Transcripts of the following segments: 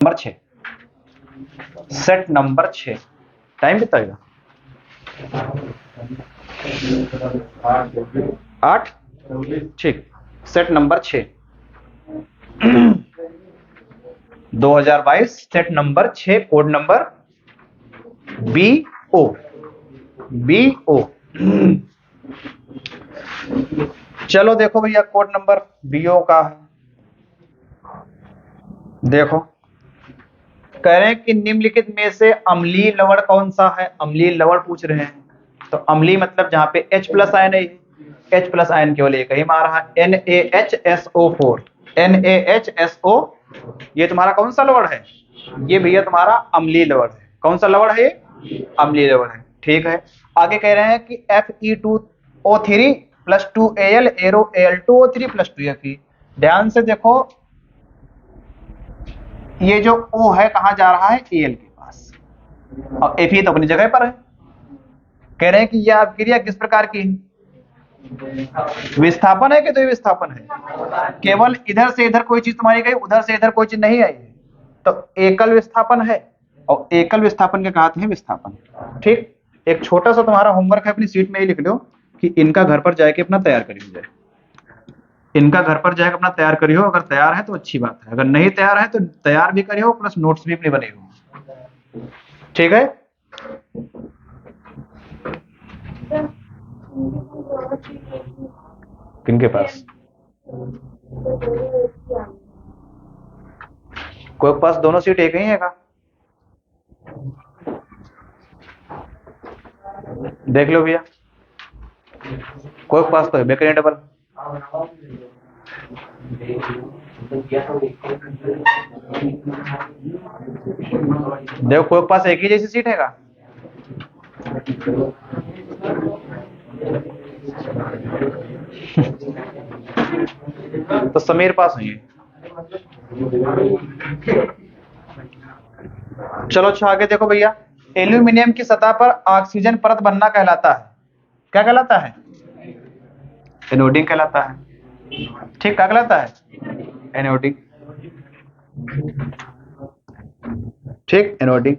Number 6, set number 6। Time कितना होगा? 8। ठीक, set number 6 2022 set number 6, code number BO। BO। चलो देखो भैया, कोड नंबर BO का है। देखो, कह रहे हैं कि निम्नलिखित में से अम्लीय लवण कौन सा है? अम्लीय लवण पूछ रहे हैं। तो अम्लीय मतलब जहां पे H प्लस आयन है, H प्लस आयन केवल एक ही मार रहा है, NaHSO4। NaHSO, ये तुम्हारा कौन सा लवण है? ये भैया तुम्हारा अम्लीय लवण है। कौन सा लवण है ये? अम्लीय लवण है। ठीक है, आगे कह रहे हैं कि Fe2O3 plus 2Al arrow Al2O3 plus 2Fe। ध्यान से देखो, ये जो O है कहां जा रहा है? Al के पास, और Fe तो अपनी जगह पर है। कह रहे हैं कि यह अभिक्रिया किस प्रकार की है? विस्थापन है कि द्विविस्थापन है? केवल इधर से इधर कोई चीज तुम्हारी गई, उधर से इधर कोई चीज नहीं आई है, तो एकल विस्थापन है। और एकल विस्थापन के कहते हैं विस्थापन। ठीक, एक छोटा सा तुम्हारा होमवर्क है, अपनी सीट में ही लिख लो कि इनका घर पर जाके अपना तैयार करियो जाए। इनका घर पर जाकर अपना तैयार करियो। अगर तैयार है तो अच्छी बात है, अगर नहीं तैयार है तो तैयार भी करियो, प्लस नोट्स भी अपने बनेगा। ठीक है, किनके पास? कोई के पास दोनों सीट एक ही है का? देख लो भैया, कोई के पास तो है बेकरी डबल। देखो, कोई के पास एक ही जैसी सीट है का? तो समीर पास हुई है। चलो अच्छा, आगे देखो भैया, एल्यूमिनियम की सतह पर ऑक्सीजन परत बनना कहलाता है, क्या कहलाता है? एनोडिंग कहलाता है। ठीक, क्या कहलाता है? एनोडिंग। ठीक, एनोडिंग।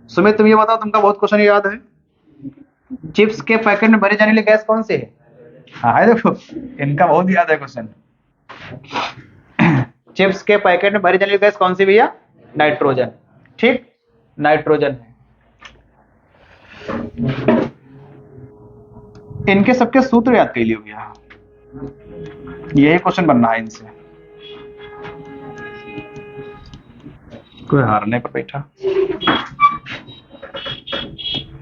सुमित तुम ये बताओ, तुमका बहुत क्वेश्चन याद है, चिप्स के पैकेट में भरी जाने वाली गैस कौन सी है? हाँ है, देखो इनका बहुत याद है क्वेश्चन। चिप्स के पैकेट में भरी जाने वाली गैस कौन सी भैया? नाइट्रोजन। ठीक, नाइट्रोजन है। इनके सबके सूत्र याद कर लियो भैया, यही क्वेश्चन बनना है इनसे। कोई हारने पर बैठा।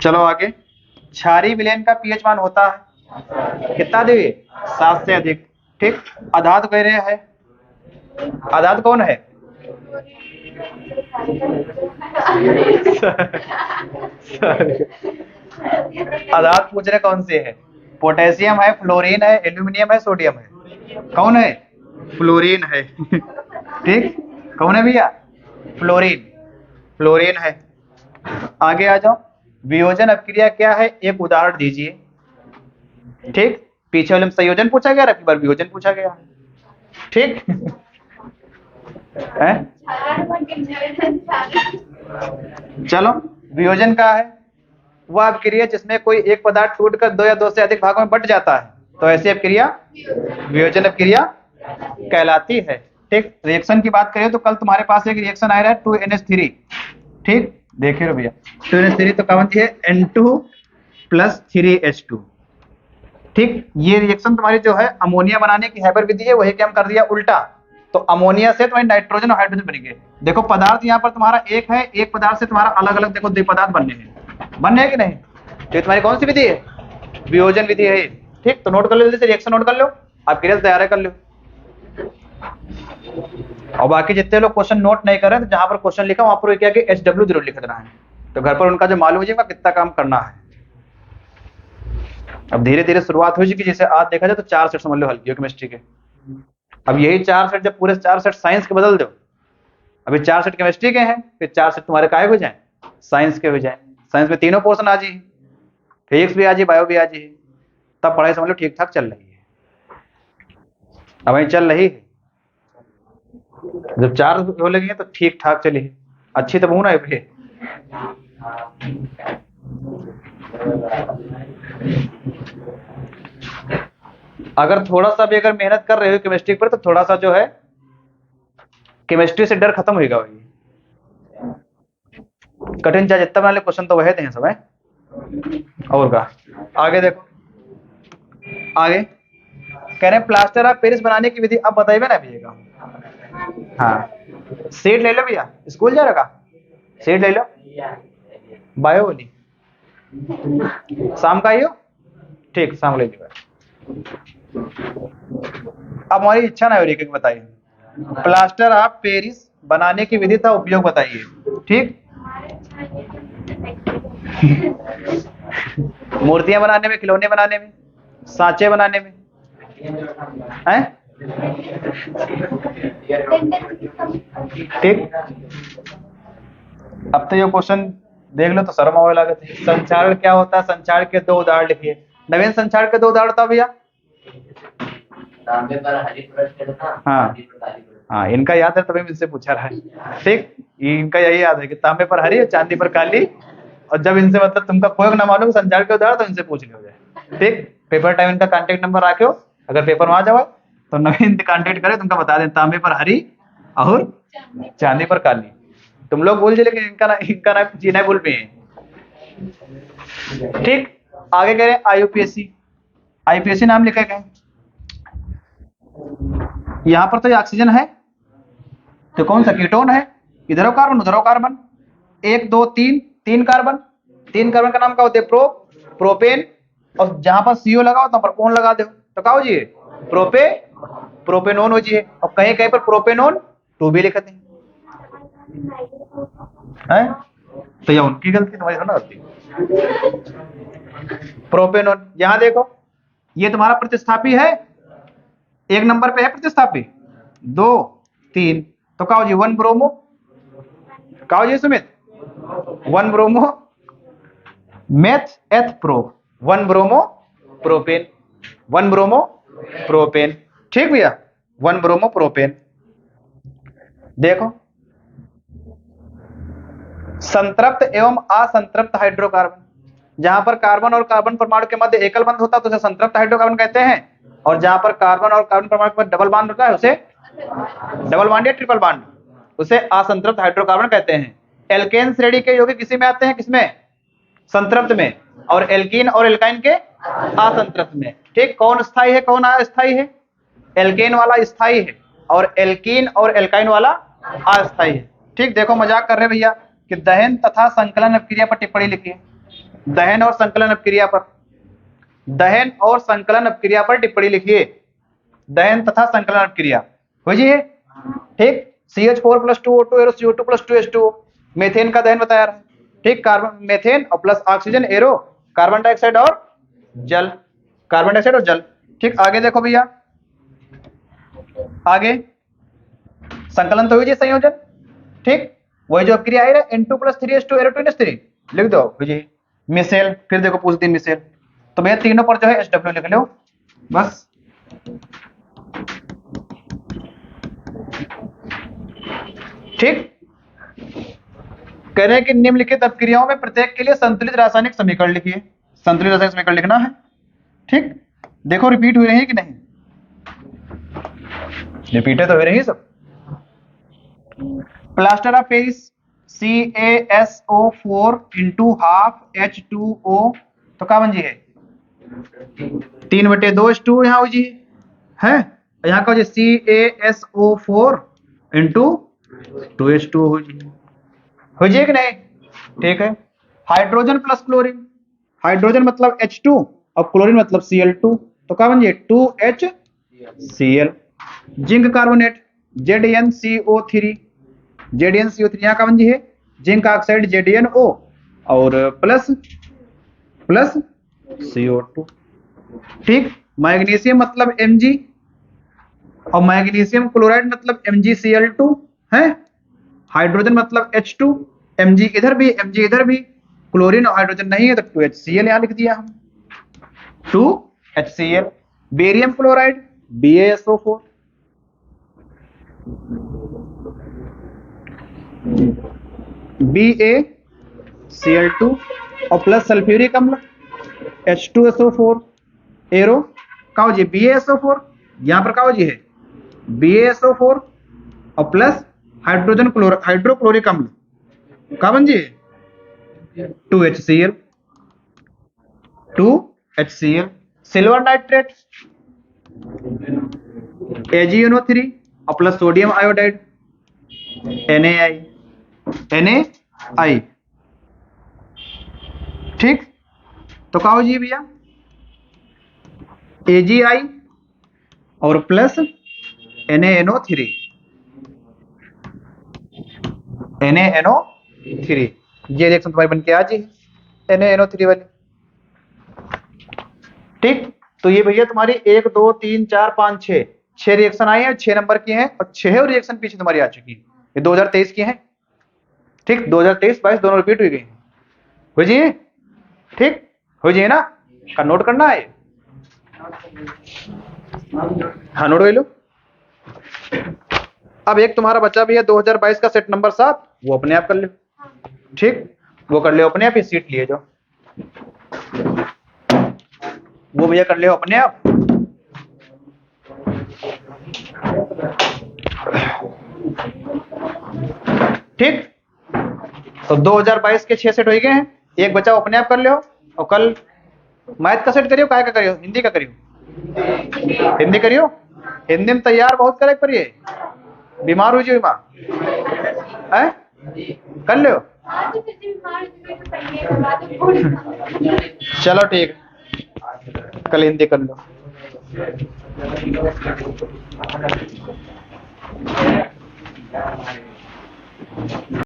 चलो आगे, क्षारीय विलयन का पीएच मान होता है कितना देवी? 7 से अधिक। ठीक, अधातु कह रहे हैं, अधातु कौन है? अधातु पूछ रहे कौन से है? पोटेशियम है, फ्लोरीन है, एल्यूमिनियम है, सोडियम है। कौन है? फ्लोरीन है। ठीक, कौन है भैया? फ्लोरीन। फ्लोरीन है। आगे आ जाओ, वियोजन अपक्रिया क्या है? एक उदाहरण दीजिए। ठीक, पीछे वाले में संयोजन पूछा गया, अगली बार वियोजन पूछा गया। ठीक है, चलो, वियोजन का है वह अपक्रिया जिसमें कोई एक पदार्थ टूटकर 2 या 2 से अधिक भागों में बंट जाता है, तो ऐसी अपक्रिया वियोजन अपक्रिया कहलाती है। ठीक, रिएक्शन की बात करें तो कल तुम्हारे पास एक रिएक्शन आ रहा है 2NH3। ठीक, देखिए भैया, 2NH3 तो कौन सी है? N2 plus 3H2। ठीक, ये रिएक्शन तुम्हारी जो है अमोनिया बनाने की हैबर विधि है, वही क्या हम कर दिया उल्टा। तो अमोनिया से तुम्हारी नाइट्रोजन और हाइड्रोजन बनेंगे। देखो, पदार्थ यहाँ पर तुम्हारा एक है, एक पदार्थ से तुम्हारा अलग अलग देखो 2 पदार्थ बनने हैं कि नहीं? तो तुम्हारी कौन सी विधि है? वियोजन विधि है। ठीक, तो नोट कर लो, जल्दी से रिएक्शन नोट कर लो, आप क्रिया तैयार कर लो। और बाकी जितने लोग क्वेश्चन नोट नहीं कर रहे, तो जहां पर क्वेश्चन लिखा वहां पर क्या कि HW जरूर लिख देना है, तो घर पर उनका जो मालूम हो जाएगा कितना काम करना है। अब धीरे धीरे शुरुआत हो जाएगी, जैसे आज देखा जाए तो 4 सेट समझ लो हल्की केमिस्ट्री के। अब यही 4 सेट जब पूरे 4 सेट साइंस के बदल दो, अभी 4 सेट केमिस्ट्री के हैं, फिर 4 सेट तुम्हारे काय हो जाए? साइंस के हो जाए। साइंस में तीनों पोर्शन आ जाए, फिजिक्स भी आ जाए, बायो भी आ जाए, तब पढ़ाई समझ लो ठीक ठाक चल रही है। अब वही चल रही है। जब 4 हो लगेंगे तो ठीक ठाक चलिए, अच्छी तो ना है। अगर थोड़ा सा भी अगर मेहनत कर रहे हो केमिस्ट्री पर तो थोड़ा सा जो है केमिस्ट्री से डर खत्म होगा भाई। कठिन चाहे जितना बना ले क्वेश्चन तो वह थे सब है। और का आगे देखो, आगे कह रहे हैं प्लास्टर ऑफ पेरिस बनाने की विधि। अब बताइए ना भैया। हाँ सीट ले लो भैया, स्कूल जा रहा सीट ले लो। बायो वाली शाम का आइयो, ठीक शाम ले लीजिए। अब हमारी इच्छा ना हो रही कि बताइए प्लास्टर ऑफ पेरिस बनाने की विधि था उपयोग बताइए। ठीक मूर्तियां बनाने में, खिलौने बनाने में, सांचे बनाने में हैं। ठीक अब तो ये क्वेश्चन देख लो तो शर्म आवे लागत है। संचारण क्या होता है, संचारण के 2 उदाहरण लिखिए। नवीन संचारण के 2 उदाहरण था भैया। हाँ हाँ इनका याद है तभी मुझसे पूछा रहा है। ठीक इनका यही याद है कि तांबे पर हरी और चांदी पर काली। और जब इनसे मतलब तुमका कोई ना मालूम संचारण के उदाहरण तो इनसे पूछ लियो जाए। ठीक पेपर टाइम इनका कांटेक्ट नंबर रखो, अगर पेपर वहां जाओ तो नवीन कांटेक्ट करे तुमका बता दें तांबे पर हरी और चांदी पर काली। तुम लोग बोल लेकिन इनका ना जीना बोल पे। ठीक आगे कह रहे हैं आईयूपीएससी। आईयूपीएससी नाम लिखे गए, यहां पर तो ये ऑक्सीजन है तो कौन सा कीटोन है, इधरो कार्बन उधरो कार्बन, 1 2 3 3 कार्बन। 3 कार्बन का नाम क्या होता है प्रोपेन। और जहां पर सीओ लगाओ तो पर ओन लगा दो तो क्या हो जी प्रोपेनोन हो जी। और कहीं कहीं पर प्रोपेनोन 2 भी लिखते हैं तो यह उनकी गलती तुम्हारी ना होती। प्रोपेनोन यहां देखो ये तुम्हारा प्रतिस्थापी है, 1 नंबर पे है प्रतिस्थापी, 2 3 तो क्या हो जी 1 ब्रोमो। क्या हो जी Sumit 1 bromo meth eth pro 1 bromo propane 1 bromo propane. ठीक भैया 1 ब्रोमो प्रोपेन। देखो संतृप्त एवं असंतृप्त हाइड्रोकार्बन, जहां पर कार्बन और कार्बन परमाणु के मध्य एकल बंध होता है तो उसे संतृप्त हाइड्रोकार्बन कहते हैं। और जहां पर कार्बन और कार्बन परमाणु के मध्य डबल बॉन्ड होता है उसे डबल बॉन्ड या ट्रिपल बॉन्ड उसे असंतृप्त हाइड्रोकार्बन कहते हैं। एल्केन श्रेणी के यौगिक किसी में आते हैं, किसमें संतृप्त में, और एल्कीन और एल्काइन के असंतृप्त में। ठीक कौन स्थायी है कौन अस्थायी है, एल्केन वाला स्थायी है और एल्कीन और एल्काइन वाला अस्थायी है। ठीक देखो मजाक कर रहे भैया कि दहन तथा संकलन अपक्रिया पर टिप्पणी लिखिए। दहन और संकलन अपक्रिया पर, दहन और संकलन अपक्रिया पर टिप्पणी लिखिए। दहन तथा संकलन अपक्रिया हो जी। ठीक CH4+2O2 arrow CO2 + 2H2O methane का दहन बताया रहा है। ठीक कार्बन मेथेन और plus oxygen arrow carbon dioxide और जल, कार्बन डाइऑक्साइड और जल। ठीक आगे देखो भैया, आगे संकलन तो हुई जी संयोजन। ठीक वही जो क्रिया है N2+3H2 एरो 2NH3 लिख दो जी मिसेल। फिर देखो पूछ दी मिसेल तो भैया तीनों पर जो है SW लिख लो बस। ठीक कह रहे हैं कि निम्नलिखित अपक्रियाओं में प्रत्येक के लिए संतुलित रासायनिक समीकरण लिखिए। संतुलित रासायनिक समीकरण लिखना है। ठीक देखो रिपीट हुई रही है कि नहीं, रिपीट है तो हुई रही सब। Plaster of Paris CaSO4 × ½ H2O तो क्या बन जी है 3/2 H2O यहाँ हो जी है, यहाँ का CaSO4 × 2H2O हो जी कि नहीं। ठीक है हाइड्रोजन प्लस क्लोरीन, हाइड्रोजन मतलब H2 और क्लोरीन मतलब Cl2 तो क्या बन जी 2HCl। Zinc carbonate ZnCO3, ZnCO3 यहाँ का बन जी है जिंक ऑक्साइड ZnO और प्लस CO2। ठीक मैग्नीशियम मतलब Mg और मैग्नीशियम क्लोराइड मतलब MgCl2 है। हाइड्रोजन मतलब H2, Mg इधर भी Mg इधर भी, क्लोरीन और हाइड्रोजन नहीं है तो 2HCl यहां लिख दिया हम 2HCl। Barium chloride BaSO4 BaCl2 और प्लस सल्फ्यूरिक अम्ल H2SO4 एरो का हो जी BaSO4, यहां पर का हो जी है BaSO4 और प्लस हाइड्रोक्लोरिक अम्ल का बन जी 2HCl सिल्वर नाइट्रेट AgNO3 और प्लस सोडियम आयोडाइड NaI। ठीक, तो का हो जी भैया AgI और प्लस NaNO3 ये रिएक्शन तुम्हारी बन के आ जी NaNO3 वाली। ठीक, तो ये भैया तुम्हारी 1 2 3 4 5 6 रिएक्शन आई है, 6 नंबर की हैं और 6 रिएक्शन पीछे तुम्हारी आ चुकी है। ये 2023 की हैं। ठीक, 2023-22 दोनों रिपीट हुई गई हो जी। ठीक हो जी ना, का नोट करना है। हाँ नोट लो। अब एक तुम्हारा बच्चा भी है 2022 का सेट नंबर 7, वो अपने आप कर लो। ठीक, वो कर ले अपने आप, ये सीट लिए जाओ, वो भैया कर ले अपने आप। ठीक, तो 2022 के 6 सेट हो गए हैं, एक बच्चा अपने आप कर ले। और कल मैथ का सेट करियो, काय का करियो, हिंदी का करियो, हिंदी करियो, हिंदी में तैयार बहुत करे पर ये बीमार हुई जो माँ है कर लो। चलो ठीक, कल हिंदी कर लो।